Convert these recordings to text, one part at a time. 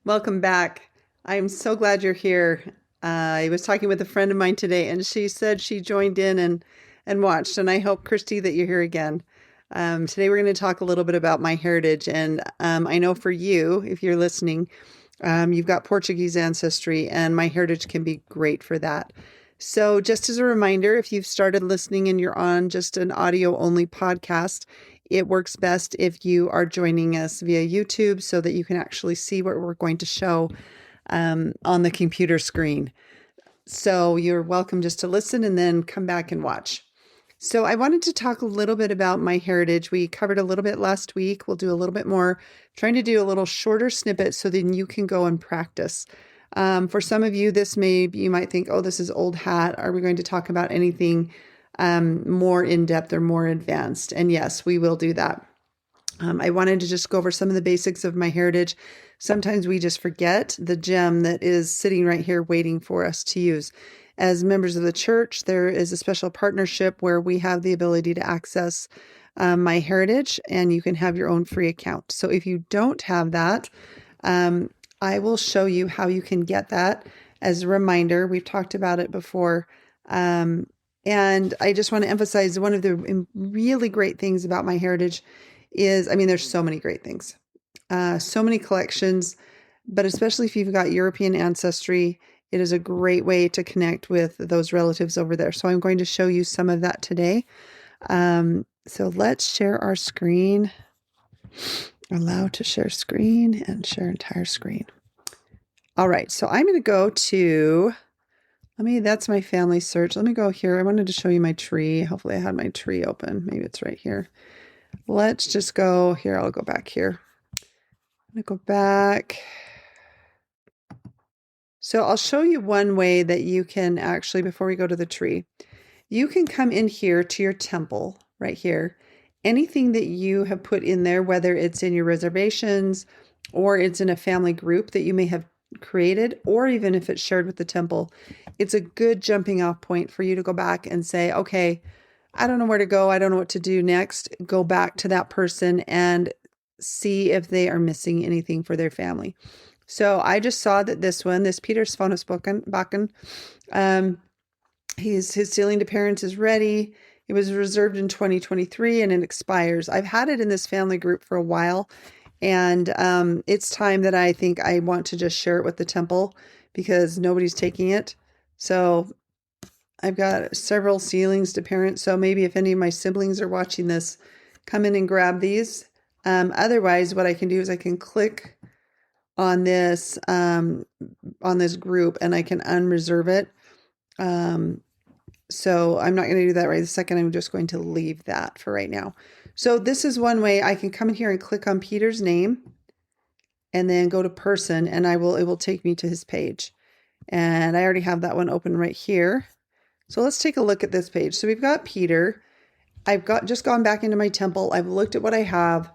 Welcome back. I'm so glad you're here. I was talking with a friend of mine today, and she said she joined in and watched. And I hope, Christy, that you're here again. Today, we're going to talk a little bit about my heritage. And I know for you, if you're listening, you've got Portuguese ancestry, and my heritage can be great for that. So, just as a reminder, if you've started listening and you're on just an audio only podcast, it works best if you are joining us via YouTube so that you can actually see what we're going to show on the computer screen. So, you're welcome just to listen and then come back and watch. So, I wanted to talk a little bit about my heritage. We covered a little bit last week. We'll do a little bit more, trying to do a little shorter snippet so then you can go and practice. For some of you, you might think, oh, this is old hat. Are we going to talk about anything more in depth or more advanced? And yes, we will do that. I wanted to just go over some of the basics of my heritage. Sometimes we just forget the gem that is sitting right here waiting for us to use. As members of the church, there is a special partnership where we have the ability to access my heritage, and you can have your own free account. So if you don't have that, I will show you how you can get that. As a reminder, we've talked about it before. And I just want to emphasize one of the really great things about my heritage is, there's so many great things, so many collections, but especially if you've got European ancestry, it is a great way to connect with those relatives over there. So I'm going to show you some of that today. So let's share our screen. Allow to share screen and share entire screen. All right, so I'm going to go to, that's my family search. Let me go here. I wanted to show you my tree. Hopefully I had my tree open. Maybe it's right here. Let's just go here. I'll go back here. I'm going to go back. So I'll show you one way that you can actually, before we go to the tree, you can come in here to your temple right here. Anything that you have put in there, whether it's in your reservations or it's in a family group that you may have created, or even if it's shared with the temple, it's a good jumping off point for you to go back and say, okay, I don't know where to go. I don't know what to do next. Go back to that person and see if they are missing anything for their family. So I just saw that this Peter Svonesbakken, his sealing to parents is ready. It was reserved in 2023 and it expires. I've had it in this family group for a while, and it's time that I think I want to just share it with the temple because nobody's taking it. So I've got several sealings to parents. So maybe if any of my siblings are watching this, come in and grab these. Otherwise, what I can do is I can click on this group and I can unreserve it. So I'm not going to do that right this second. I'm just going to leave that for right now. So this is one way I can come in here and click on Peter's name and then go to person, and it will take me to his page. And I already have that one open right here. So let's take a look at this page. So we've got Peter. I've just gone back into my temple. I've looked at what I have,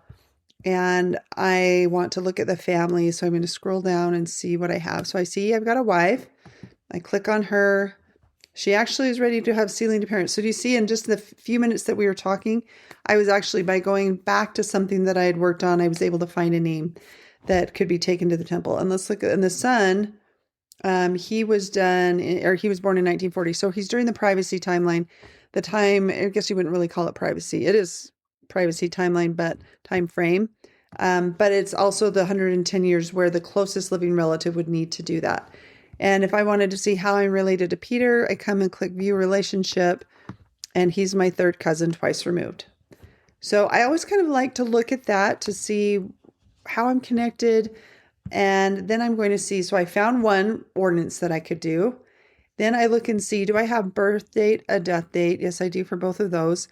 and I want to look at the family. So I'm going to scroll down and see what I have. So I see I've got a wife. I click on her. She actually is ready to have sealing to parents. So do you see in just the few minutes that we were talking, I was actually, by going back to something that I had worked on, I was able to find a name that could be taken to the temple. And let's look at, and the son, he was born in 1940. So he's during the privacy timeline. The time, I guess you wouldn't really call it privacy. It is privacy timeline, but time frame. But it's also the 110 years where the closest living relative would need to do that. And if I wanted to see how I'm related to Peter, I come and click view relationship, and he's my third cousin twice removed. So I always kind of like to look at that to see how I'm connected. And then I'm going to see, so I found one ordinance that I could do. Then I look and see, do I have birth date, a death date? Yes, I do for both of those.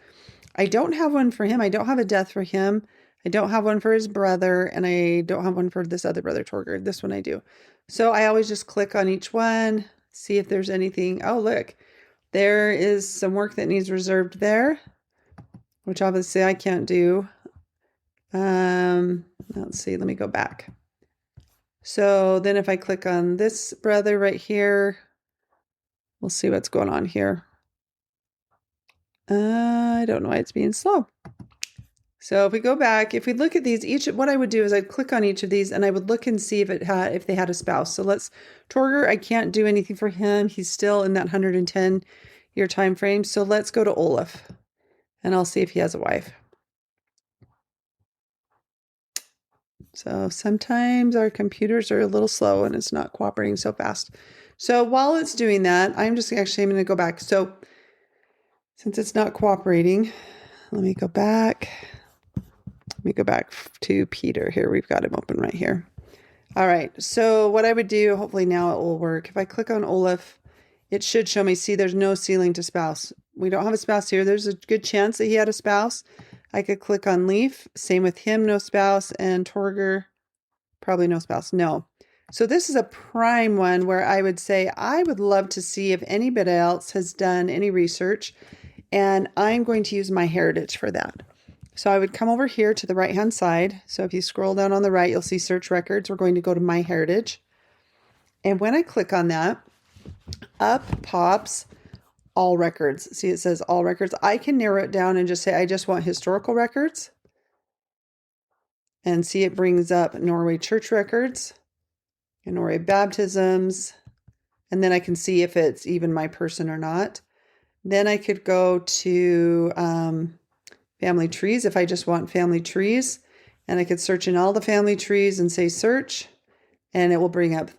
I don't have one for him. I don't have a death for him. I don't have one for his brother, and I don't have one for this other brother, Torger. This one I do. So I always just click on each one, see if there's anything. Oh, look, there is some work that needs reserved there, which obviously I can't do. Let's see, let me go back. So then if I click on this brother right here, we'll see what's going on here. I don't know why it's being slow. So if we go back, if we look at these, what I would do is I'd click on each of these and I would look and see if they had a spouse. So Torger, I can't do anything for him. He's still in that 110-year time frame. So let's go to Olaf and I'll see if he has a wife. So sometimes our computers are a little slow and it's not cooperating so fast. So while it's doing that, I'm going to go back. So since it's not cooperating, let me go back. Let me go back to Peter here. We've got him open right here. All right. So what I would do, hopefully now it will work. If I click on Olaf, it should show me, see, there's no ceiling to spouse. We don't have a spouse here. There's a good chance that he had a spouse. I could click on Leaf. Same with him, no spouse. And Torger, probably no spouse. No. So this is a prime one where I would say, I would love to see if anybody else has done any research, and I'm going to use My Heritage for that. So I would come over here to the right-hand side. So if you scroll down on the right, you'll see search records. We're going to go to My Heritage. And when I click on that, up pops all records. See, it says all records. I can narrow it down and just say, I just want historical records. And see, it brings up Norway church records and Norway baptisms. And then I can see if it's even my person or not. Then I could go to family trees if I just want family trees. And I could search in all the family trees and say search. And it will bring up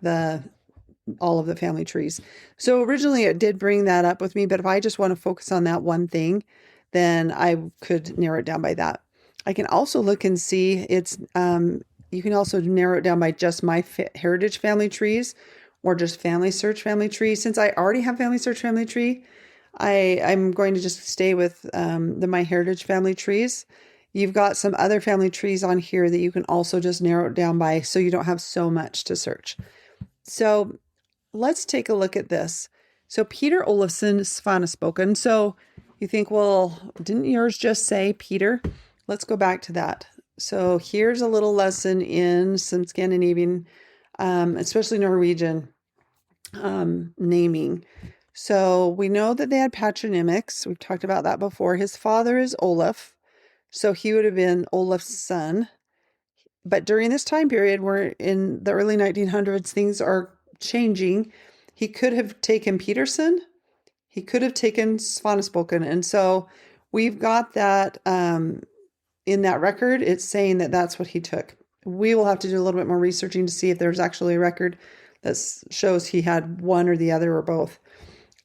all of the family trees. So originally it did bring that up with me, but if I just want to focus on that one thing, then I could narrow it down by that. I can also look and see you can also narrow it down by just My Heritage family trees or just FamilySearch family tree. Since I already have FamilySearch family tree, I'm going to just stay with the My Heritage family trees. You've got some other family trees on here that you can also just narrow it down by so you don't have so much to search. So let's take a look at this. So Peter Olofsson Svanesboken. So you think, well, didn't yours just say Peter? Let's go back to that. So here's a little lesson in some Scandinavian, especially Norwegian naming. So we know that they had patronymics. We've talked about that before. His father is Olaf. So he would have been Olaf's son. But during this time period, we're in the early 1900s, things are changing. He could have taken Peterson. He could have taken Svanesboken. And so we've got that in that record. It's saying that that's what he took. We will have to do a little bit more researching to see if there's actually a record that shows he had one or the other or both.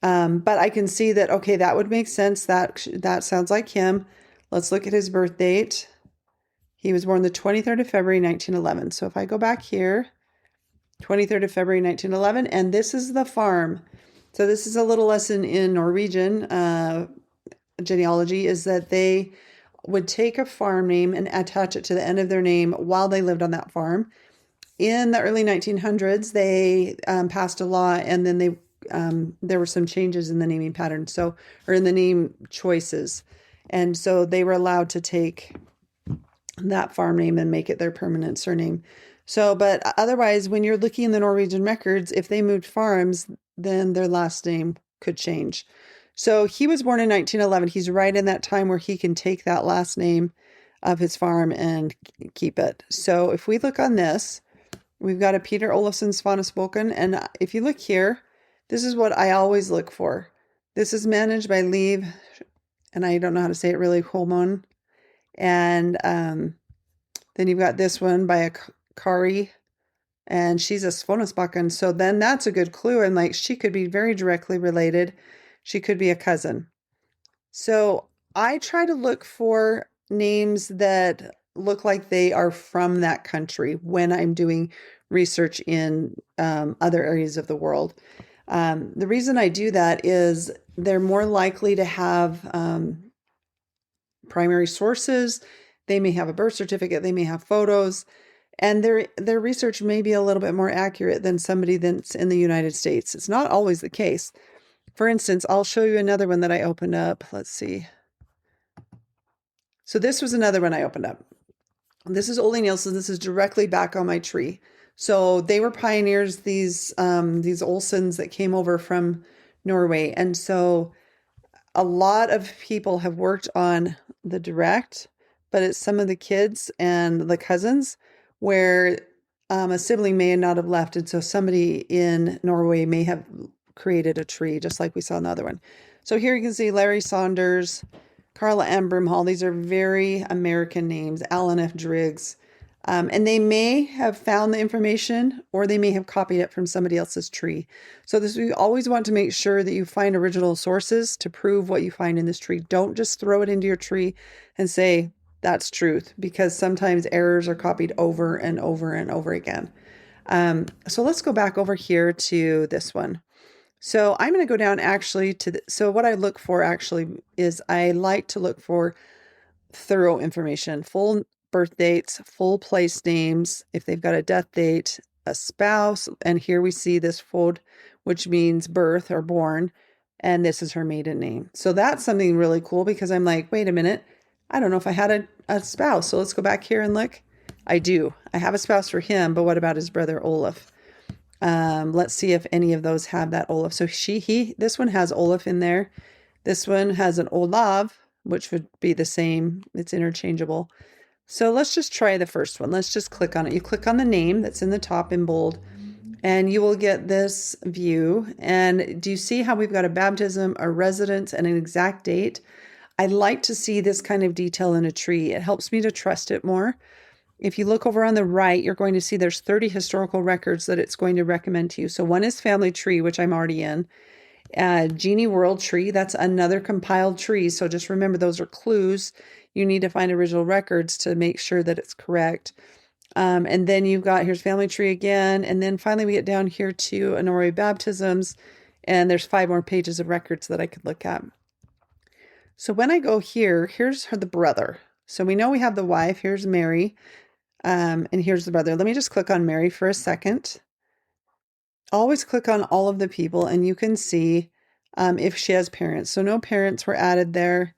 But I can see that, okay, that would make sense. That sounds like him. Let's look at his birth date. He was born the 23rd of February, 1911. So if I go back here, 23rd of February, 1911, and this is the farm. So this is a little lesson in Norwegian genealogy, is that they would take a farm name and attach it to the end of their name while they lived on that farm. In the early 1900s, they passed a law, and then there were some changes in the naming pattern, or in the name choices. And so they were allowed to take that farm name and make it their permanent surname. So, but otherwise, when you're looking in the Norwegian records, if they moved farms, then their last name could change. So he was born in 1911. He's right in that time where he can take that last name of his farm and keep it. So if we look on this, we've got a Peter Olofsson Svanesboken. And if you look here, this is what I always look for. This is managed by Liv, and I don't know how to say it really, Holmon. And then you've got this one by a Kari, and she's a Svanesboken. So then that's a good clue. And like, she could be very directly related. She could be a cousin. So I try to look for names that look like they are from that country when I'm doing research in other areas of the world. The reason I do that is they're more likely to have primary sources. They may have a birth certificate. They may have photos. And their research may be a little bit more accurate than somebody that's in the United States. It's not always the case. For instance, I'll show you another one that I opened up. Let's see. So this was another one I opened up. This is Ole Nielsen. This is directly back on my tree. So they were pioneers, these Olsons that came over from Norway. And so a lot of people have worked on the direct, but it's some of the kids and the cousins where a sibling may not have left. And so somebody in Norway may have created a tree, just like we saw in the other one. So here you can see Larry Saunders, Carla Ann Brimhall. These are very American names, Alan F. Driggs. And they may have found the information or they may have copied it from somebody else's tree. So we always want to make sure that you find original sources to prove what you find in this tree. Don't just throw it into your tree and say that's truth, because sometimes errors are copied over and over and over again. So let's go back over here to this one. So I'm going to go down actually to so what I look for actually is I like to look for thorough information, full birth dates, full place names, if they've got a death date, a spouse, and here we see this fold, which means birth or born, and this is her maiden name. So that's something really cool because I'm like, wait a minute, I don't know if I had a spouse. So let's go back here and look. I do. I have a spouse for him, but what about his brother Olaf? Let's see if any of those have that Olaf. So this one has Olaf in there. This one has an Olav, which would be the same. It's interchangeable. So let's just try the first one. Let's just click on it. You click on the name that's in the top in bold, and you will get this view. And do you see how we've got a baptism, a residence, and an exact date? I like to see this kind of detail in a tree. It helps me to trust it more. If you look over on the right, you're going to see there's 30 historical records that it's going to recommend to you. So one is Family Tree, which I'm already in. Genie World Tree, that's another compiled tree. So just remember, those are clues. You need to find original records to make sure that it's correct. And then here's Family Tree again. And then finally we get down here to Norway baptisms. And there's 5 more pages of records that I could look at. So when I go here, here's the brother. So we know we have the wife. Here's Mary. And here's the brother. Let me just click on Mary for a second. Always click on all of the people and you can see if she has parents. So no parents were added there.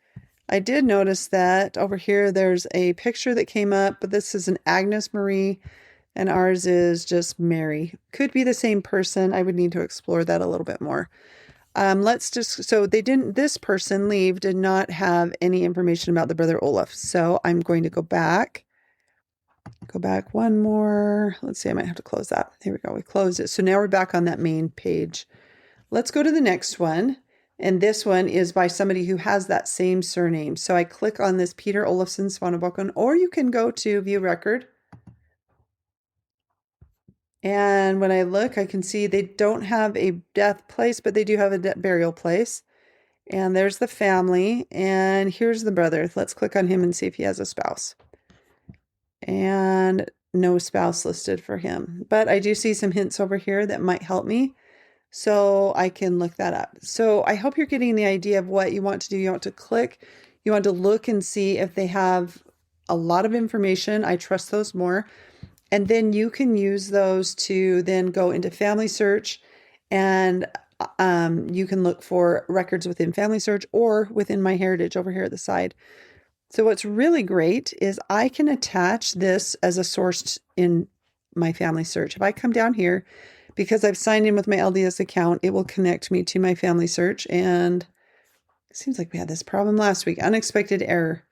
I did notice that over here there's a picture that came up, but this is an Agnes Marie and ours is just Mary. Could be the same person. I would need to explore that a little bit more. This person did not have any information about the brother Olaf. So I'm going to go back one more. Let's see, I might have to close that. Here we go. We closed it. So now we're back on that main page. Let's go to the next one. And this one is by somebody who has that same surname. So I click on this Peter Olafsson Svanebakon, or you can go to view record. And when I look, I can see they don't have a death place, but they do have a burial place. And there's the family. And here's the brother. Let's click on him and see if he has a spouse. And no spouse listed for him. But I do see some hints over here that might help me. So I can look that up. So I hope you're getting the idea of what you want to do. You want to click. You want to look and see if they have a lot of information. I trust those more. And then you can use those to then go into FamilySearch, and you can look for records within FamilySearch or within My Heritage over here at the side. So what's really great is I can attach this as a source in my FamilySearch. If I come down here, because I've signed in with my LDS account, it will connect me to my FamilySearch. And it seems like we had this problem last week, unexpected error.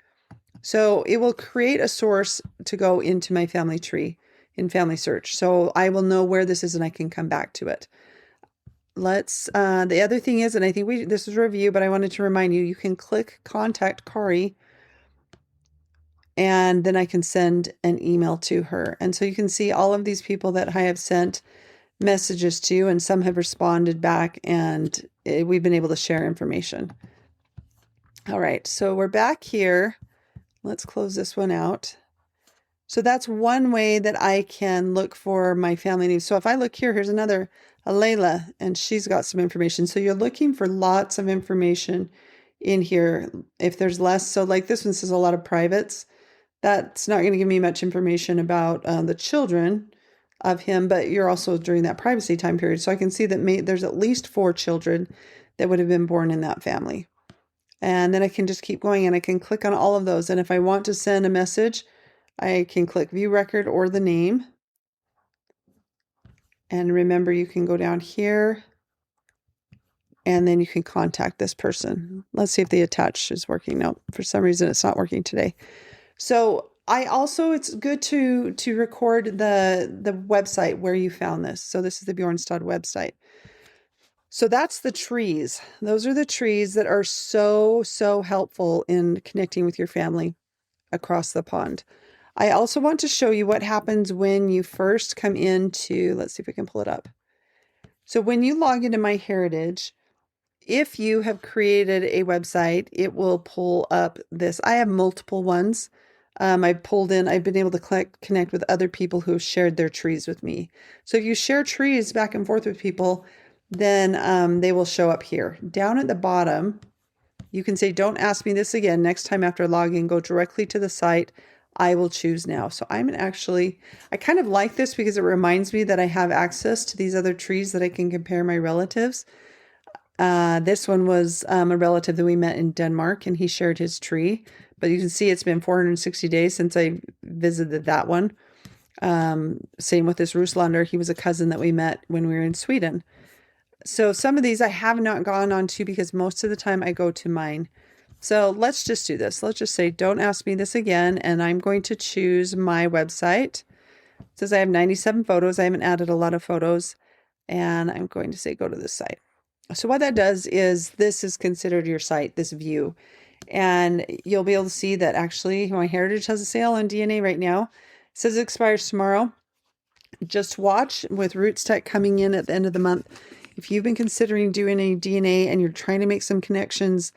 So it will create a source to go into my family tree in FamilySearch. So I will know where this is and I can come back to it. The other thing is, and I think this is a review, but I wanted to remind you, you can click Contact Kari, and then I can send an email to her. And so you can see all of these people that I have sent messages to, and some have responded back, and we've been able to share information. All right, so we're back here. Let's close this one out. So that's one way that I can look for my family names. So if I look here, here's another, Alayla, and she's got some information. So you're looking for lots of information in here. If there's less, so like this one says a lot of privates. That's not going to give me much information about the children of him, but you're also during that privacy time period. So I can see that there's at least 4 children that would have been born in that family. And then I can just keep going and I can click on all of those. And if I want to send a message, I can click view record or the name. And remember, you can go down here and then you can contact this person. Let's see if the attach is working. No, for some reason it's not working today. So it's good to record the website where you found this. So this is the Bjornstad website. So that's the trees. Those are the trees that are so helpful in connecting with your family across the pond. I also want to show you what happens when you first come into, let's see if we can pull it up. So when you log into My Heritage, if you have created a website, it will pull up this. I have multiple ones. I've been able to connect with other people who have shared their trees with me. So if you share trees back and forth with people, then they will show up here. Down at the bottom, you can say, don't ask me this again. Next time after login, go directly to the site. I will choose now. So I kind of like this because it reminds me that I have access to these other trees that I can compare my relatives. This one was a relative that we met in Denmark, and he shared his tree. But you can see it's been 460 days since I visited that one. Same with this Ruslander. He was a cousin that we met when we were in Sweden. So some of these I have not gone on to because most of the time I go to mine. So let's just do this. Let's just say, don't ask me this again. And I'm going to choose my website. It says I have 97 photos. I haven't added a lot of photos. And I'm going to say, go to this site. So what that does is this is considered your site, this view. And you'll be able to see that actually My Heritage has a sale on DNA right now. It says it expires tomorrow. Just watch with Roots Tech coming in at the end of the month. If you've been considering doing a DNA and you're trying to make some connections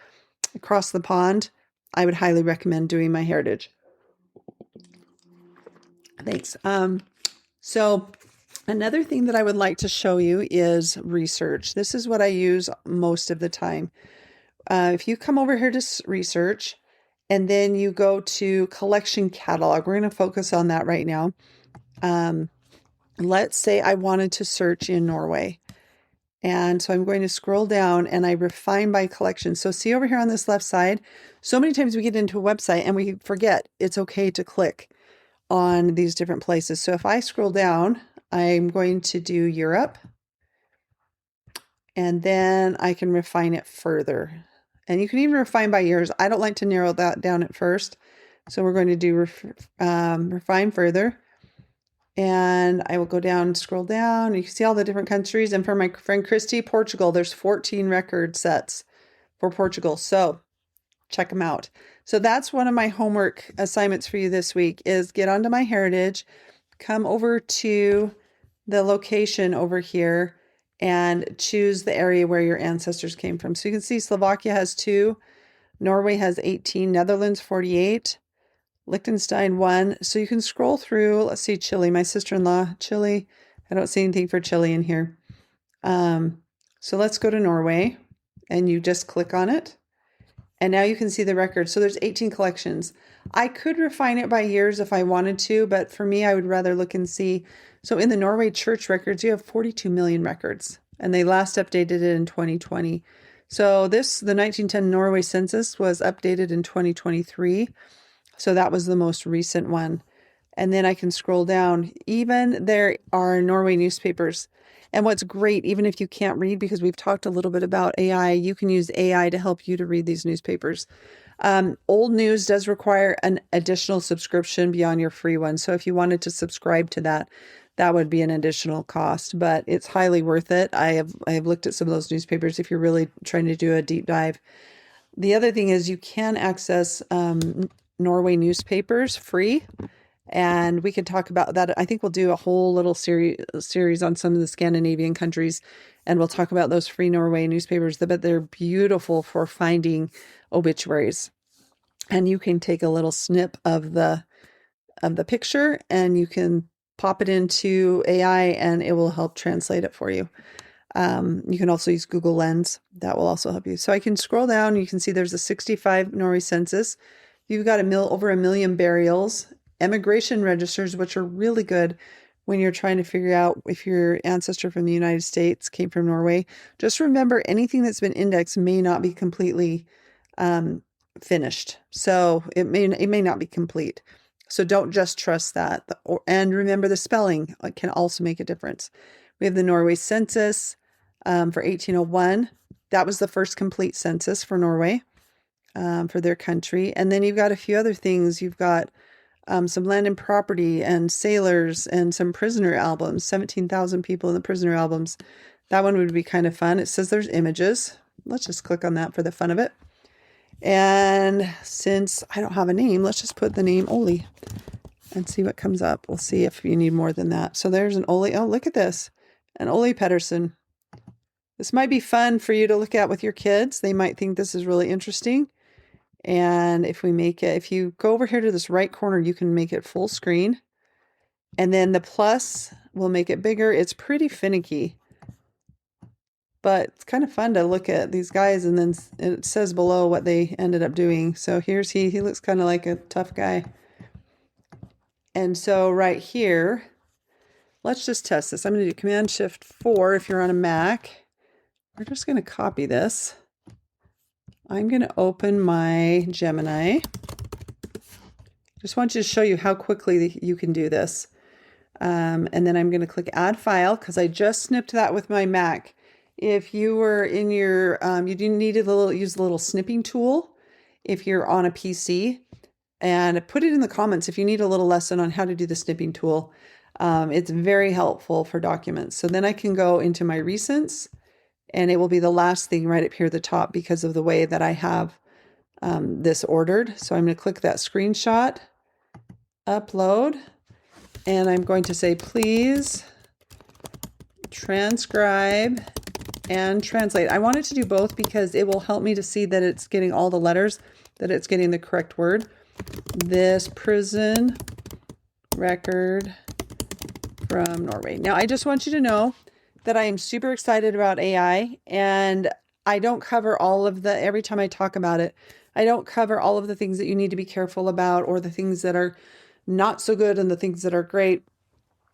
across the pond, I would highly recommend doing My Heritage. Thanks. So another thing that I would like to show you is research. This is what I use most of the time. If you come over here to research and then you go to collection catalog, we're going to focus on that right now. Let's say I wanted to search in Norway. And so I'm going to scroll down and I refine by collection. So see over here on this left side, so many times we get into a website and we forget it's okay to click on these different places. So if I scroll down, I'm going to do Europe, and then I can refine it further. And you can even refine by years. I don't like to narrow that down at first. So we're going to do refine further. And I will go down, scroll down. You can see all the different countries. And for my friend Christy, Portugal, there's 14 record sets for Portugal. So check them out. So that's one of my homework assignments for you this week is get onto My Heritage, come over to the location over here and choose the area where your ancestors came from. So you can see Slovakia has 2, Norway has 18, Netherlands 48, Liechtenstein 1. So you can scroll through. Let's see, Chile, my sister-in-law, Chile. I don't see anything for Chile in here. So let's go to Norway and you just click on it. And now you can see the record. So there's 18 collections. I could refine it by years if I wanted to, but for me, I would rather look and see. So in the Norway church records, you have 42 million records, and they last updated it in 2020. So the 1910 Norway census was updated in 2023. So that was the most recent one. And then I can scroll down. Even there are Norway newspapers. And what's great, even if you can't read, because we've talked a little bit about AI, you can use AI to help you to read these newspapers. Old news does require an additional subscription beyond your free one. So if you wanted to subscribe to that, that would be an additional cost, but it's highly worth it. I have looked at some of those newspapers if you're really trying to do a deep dive. The other thing is you can access Norway newspapers free. And we could talk about that. I think we'll do a whole little series on some of the Scandinavian countries, and we'll talk about those free Norway newspapers. But they're beautiful for finding obituaries. And you can take a little snip of the picture, and you can pop it into AI, and it will help translate it for you. You can also use Google Lens. That will also help you. So I can scroll down. You can see there's a 65 Norway census. You've got over 1 million burials. Emigration registers, which are really good when you're trying to figure out if your ancestor from the United States came from Norway. Just remember, anything that's been indexed may not be completely finished. So it may not be complete. So don't just trust that. And remember, the spelling can also make a difference. We have the Norway census for 1801. That was the first complete census for Norway. for their country. And then you've got a few other things. You've got some land and property and sailors and some prisoner albums, 17,000 people in the prisoner albums. That one would be kind of fun. It says there's images. Let's just click on that for the fun of it. And since I don't have a name, let's just put the name Oli and see what comes up. We'll see if you need more than that. So there's an Oli. Oh, look at this. An Oli Pedersen. This might be fun for you to look at with your kids. They might think this is really interesting. And if we make it, if you go over here to this right corner, you can make it full screen. And then the plus will make it bigger. It's pretty finicky, but it's kind of fun to look at these guys, and then it says below what they ended up doing. So here's he looks kind of like a tough guy. And so right here, let's just test this. I'm going to do Command-Shift-4 if you're on a Mac. We're just going to copy this. I'm going to open my Gemini. Just want you to show you how quickly you can do this. And then I'm going to click Add File because I just snipped that with my Mac. If you were in your, you needed use the little snipping tool if you're on a PC, and put it in the comments if you need a little lesson on how to do the snipping tool. It's very helpful for documents. So then I can go into my recents, and it will be the last thing right up here at the top because of the way that I have this ordered. So I'm going to click that screenshot, upload, and I'm going to say, please transcribe and translate. I wanted to do both because it will help me to see that it's getting all the letters, that it's getting the correct word. This prison record from Norway. Now, I just want you to know that I am super excited about AI, and I don't cover all of the, every time I talk about it, I don't cover all of the things that you need to be careful about, or the things that are not so good and the things that are great.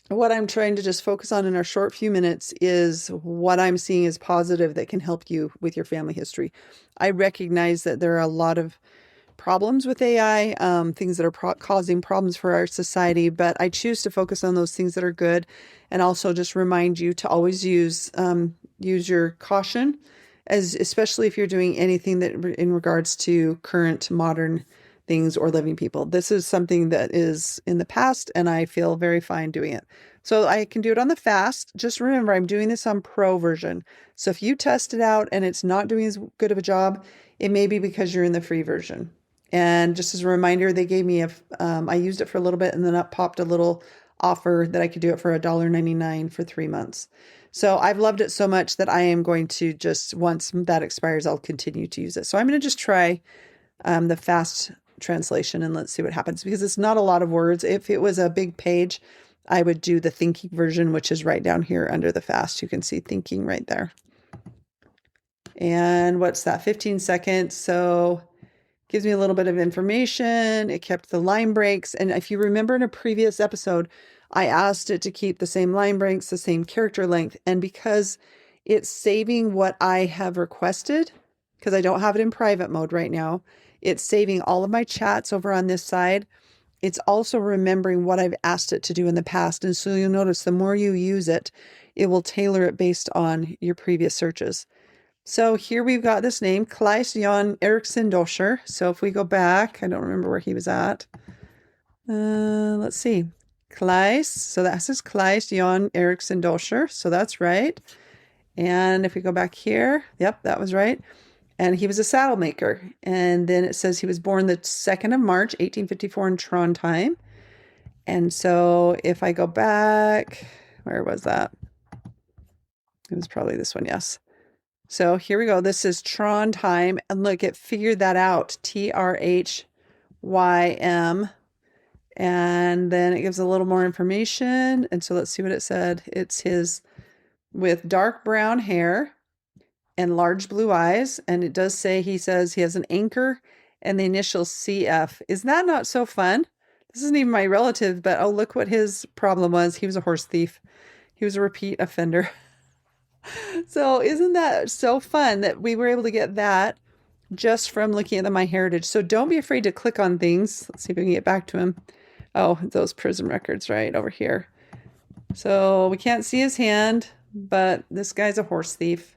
What I'm trying to just focus on in our short few minutes is what I'm seeing as positive that can help you with your family history. I recognize that there are a lot of problems with AI, things that are causing problems for our society, but I choose to focus on those things that are good, and also just remind you to always use your caution, especially if you're doing anything that in regards to current modern things or living people. This is something that is in the past, and I feel very fine doing it. So I can do it on the fast. Just remember, I'm doing this on Pro version. So if you test it out and it's not doing as good of a job, it may be because you're in the free version. And just as a reminder, they gave me I used it for a little bit, and then up popped a little offer that I could do it for $1.99 for 3 months. So I've loved it so much that I am going to just, once that expires, I'll continue to use it. So I'm going to just try the fast translation, and let's see what happens, because it's not a lot of words. If it was a big page, I would do the thinking version, which is right down here under the fast. You can see thinking right there. And what's that? 15 seconds. So gives me a little bit of information. It kept the line breaks. And if you remember in a previous episode, I asked it to keep the same line breaks, the same character length. And because it's saving what I have requested, because I don't have it in private mode right now, it's saving all of my chats over on this side. It's also remembering what I've asked it to do in the past. And so you'll notice the more you use it, it will tailor it based on your previous searches. So here we've got this name, Kleis Jan Eriksson Doscher. So if we go back, I don't remember where he was at. Let's see. Kleis. So that says Kleis Jan Eriksson Doscher. So that's right. And if we go back here, yep, that was right. And he was a saddle maker. And then it says he was born the 2nd of March, 1854 in Trondheim. And so if I go back, where was that? It was probably this one, yes. So here we go. This is Trondheim. And look, it figured that out. Trhym. And then it gives a little more information. And so let's see what it said. It's his with dark brown hair and large blue eyes. And it does say, he says he has an anchor and the initials CF. Is that not so fun? This isn't even my relative, but oh, look what his problem was. He was a horse thief. He was a repeat offender. So isn't that so fun that we were able to get that just from looking at the My Heritage? So don't be afraid to click on things. Let's see if we can get back to him. Oh, those prison records right over here. So we can't see his hand, but this guy's a horse thief.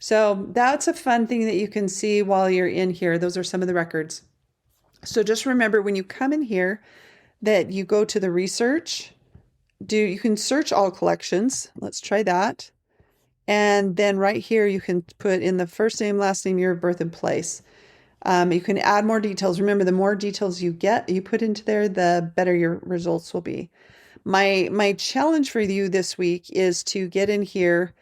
So that's a fun thing that you can see while you're in here. Those are some of the records. So just remember when you come in here that you go to the research. You can search all collections. Let's try that. And then right here, you can put in the first name, last name, year of birth, and place. You can add more details. Remember, the more details you put into there, the better your results will be. My challenge for you this week is to get in here,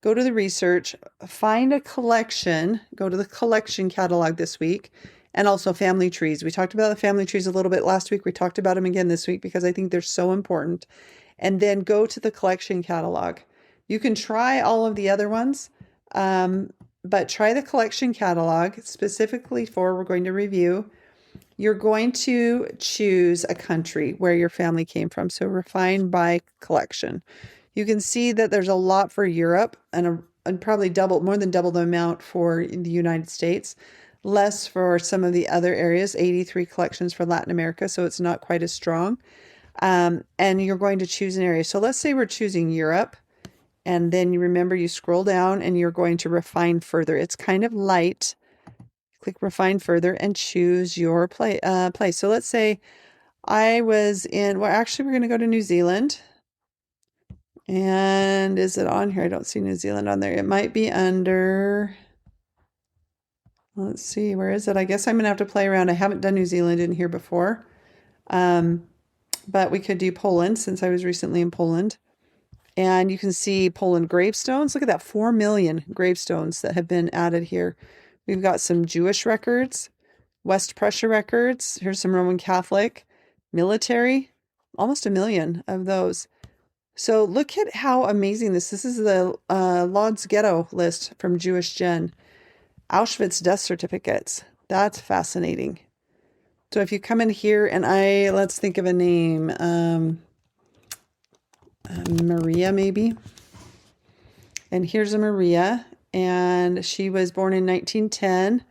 go to the research, find a collection, go to the collection catalog this week, and also family trees. We talked about the family trees a little bit last week. We talked about them again this week because I think they're so important. And then go to the collection catalog. You can try all of the other ones, but try the collection catalog specifically we're going to review. You're going to choose a country where your family came from. So refine by collection. You can see that there's a lot for Europe and probably more than double the amount for the United States, less for some of the other areas, 83 collections for Latin America. So it's not quite as strong. And you're going to choose an area. So let's say we're choosing Europe. And then you remember you scroll down and you're going to refine further. It's kind of light. Click refine further and choose your place. So let's say I was actually we're going to go to New Zealand. And is it on here? I don't see New Zealand on there. It might be under, let's see, where is it? I guess I'm going to have to play around. I haven't done New Zealand in here before. But we could do Poland since I was recently in Poland. And you can see Poland gravestones. Look at that, 4 million gravestones that have been added here. We've got some Jewish records, West Prussia records. Here's some Roman Catholic, military, almost 1 million of those. So look at how amazing this is. This is the Lodz Ghetto list from Jewish Gen. Auschwitz death certificates. That's fascinating. So if you come in here and let's think of a name. Maria, maybe. And here's a Maria, and she was born in 1910,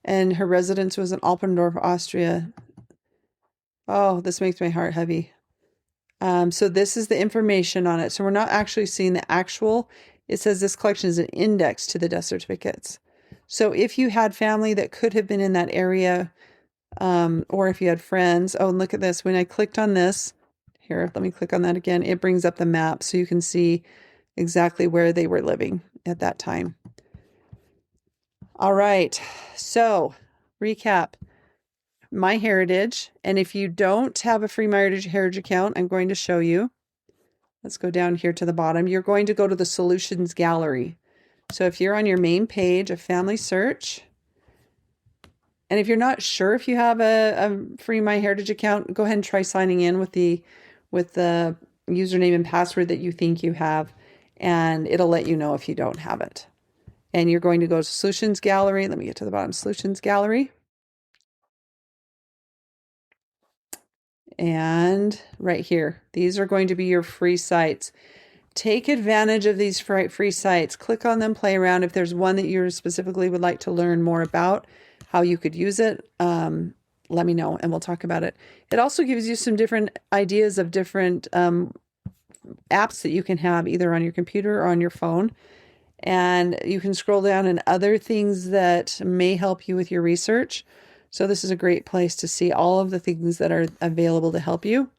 and her residence was in Alpendorf, Austria. Oh, this makes my heart heavy. So this is the information on it. So we're not actually seeing the actual. It says this collection is an index to the death certificates. So if you had family that could have been in that area, or if you had friends. Oh, and look at this. When I clicked on this, here, let me click on that again. It brings up the map so you can see exactly where they were living at that time. All right. So recap. My Heritage. And if you don't have a free My Heritage account, I'm going to show you. Let's go down here to the bottom. You're going to go to the Solutions Gallery. So if you're on your main page of FamilySearch, and if you're not sure if you have a free My Heritage account, go ahead and try signing in with the username and password that you think you have, and it'll let you know if you don't have it. And you're going to go to Solutions Gallery. Let me get to the bottom. Solutions Gallery. And right here, these are going to be your free sites. Take advantage of these free sites. Click on them, play around. If there's one that you specifically would like to learn more about, how you could use it, let me know and we'll talk about it. It also gives you some different ideas of different apps that you can have either on your computer or on your phone. And you can scroll down and other things that may help you with your research. So this is a great place to see all of the things that are available to help you.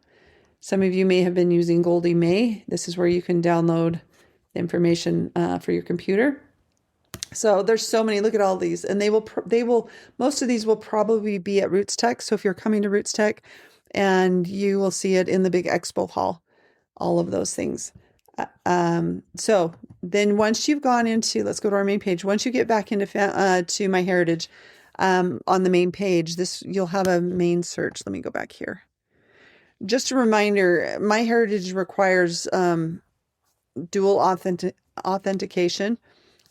Some of you may have been using Goldie May. This is where you can download information for your computer. So there's so many. Look at all these, and most of these will probably be at Roots Tech. So if you're coming to Roots Tech, and you will see it in the big expo hall, all of those things. So then once you've gone into, let's go to our main page. Once you get back into to My Heritage, on the main page, you'll have a main search. Let me go back here. Just a reminder, My Heritage requires dual authentication.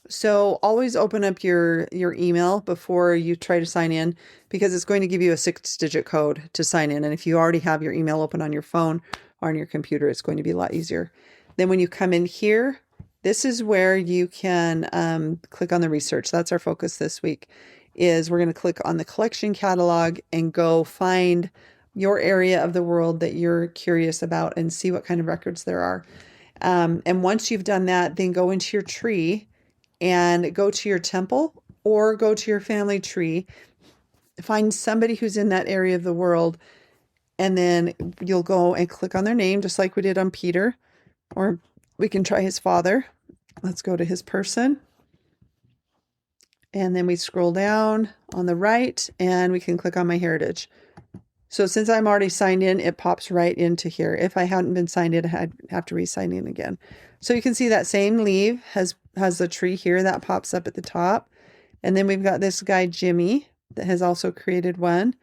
So always open up your email before you try to sign in, because it's going to give you a 6-digit code to sign in. And if you already have your email open on your phone or on your computer, it's going to be a lot easier. Then when you come in here, this is where you can click on the research. That's our focus this week, is we're going to click on the collection catalog and go find your area of the world that you're curious about and see what kind of records there are. And once you've done that, then go into your tree and go to your temple or go to your family tree. Find somebody who's in that area of the world, and then you'll go and click on their name, just like we did on Peter, or we can try his father. Let's go to his person. And then we scroll down on the right and we can click on My Heritage. So since I'm already signed in, it pops right into here. If I hadn't been signed in, I'd have to re-sign in again. So you can see that same leaf has the tree here that pops up at the top. And then we've got this guy, Jimmy, that has also created one.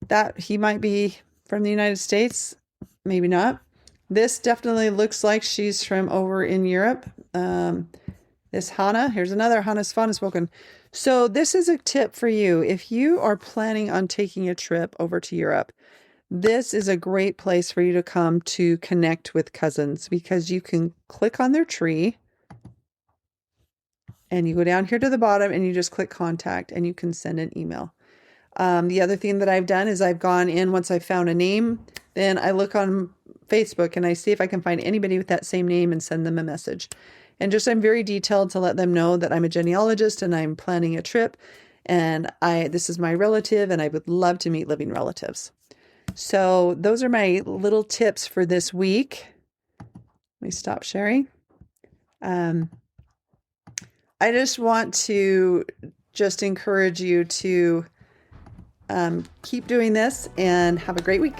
That he might be from the United States, maybe not. This definitely looks like she's from over in Europe. This Hannah, here's another Hannah's Fun Spoken. So this is a tip for you. If you are planning on taking a trip over to Europe, this is a great place for you to come to connect with cousins, because you can click on their tree and you go down here to the bottom and you just click contact and you can send an email. The other thing that I've done is I've gone in, once I found a name, then I look on Facebook and I see if I can find anybody with that same name and send them a message. And just I'm very detailed to let them know that I'm a genealogist and I'm planning a trip, and this is my relative and I would love to meet living relatives. So those are my little tips for this week. Let me stop sharing. I just want to encourage you to keep doing this and have a great week.